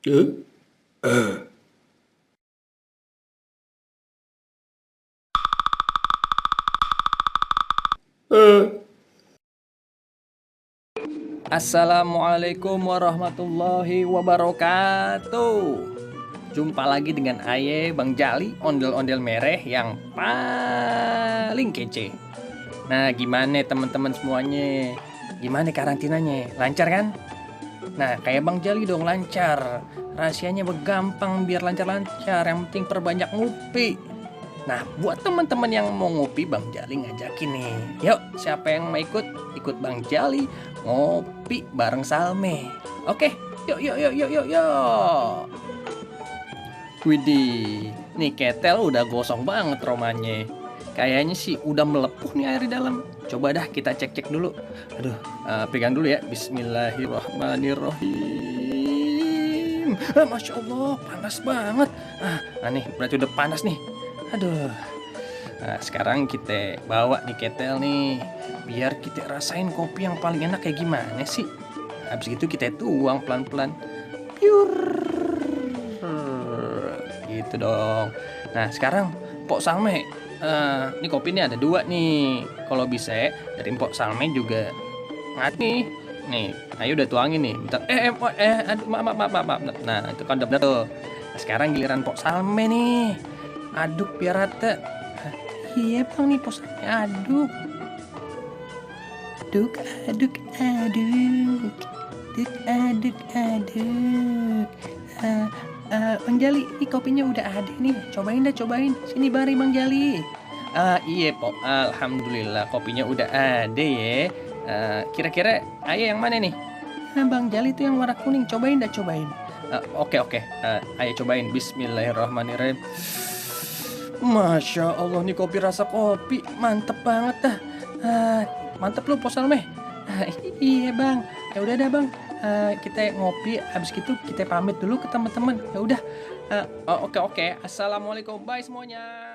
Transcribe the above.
Eh, eh, eh. Assalamualaikum warahmatullahi wabarakatuh. Jumpa lagi dengan Aye Bang Jali, ondel-ondel mereh yang paling kece. Nah, gimana teman-teman semuanya? Gimana karantinanya? Lancar kan? Nah, kayak Bang Jali dong, lancar. Rahasianya gampang biar lancar-lancar. Yang penting perbanyak ngupi. Nah, buat teman-teman yang mau ngopi, Bang Jali ngajakin nih. Yuk, siapa yang mau ikut? Ikut Bang Jali ngopi bareng Salme. Oke, yuk yuk yuk yuk yuk yuk. Widih, nih ketel udah gosong banget romanya. Kayaknya sih udah melepuh nih air di dalam. Coba dah kita cek-cek dulu. Aduh, pegang dulu ya. Bismillahirrahmanirrahim. Masya Allah, panas banget. Nih berarti udah panas nih. Aduh. Nah, sekarang kita bawa nih ketel nih, biar kita rasain kopi yang paling enak kayak gimana sih. Habis itu kita tuang pelan-pelan. Piur. Gitu dong. Nah, sekarang Pok Salme, ini kopi ini ada dua nih. Kalau bisa dari Pok Salme juga ngat nih. Nih, ayo udah tuangin nih. Bentar. Aduh, maaf. Nah, itu kan udah bener tuh. Nah, sekarang giliran Pok Salme nih. Aduk biar rata. Iya bang nih Pok Salme aduk. Aduk. Bang Jali, ini kopinya udah ada nih. Cobain. Sini bari Bang Jali. Iya Pok, alhamdulillah kopinya udah ada ya. Kira-kira ayah yang mana nih? Bang Jali itu yang warna kuning. Cobain. Oke. Ayo cobain. Bismillahirrahmanirrahim. Masya Allah nih kopi rasa kopi mantep banget dah. Mantep lu Pok Salmeh. Iya bang. Ya udah dah bang. Kita ngopi. Habis gitu kita pamit dulu ke teman-teman. Ya udah. Oke. Assalamualaikum. Bye semuanya.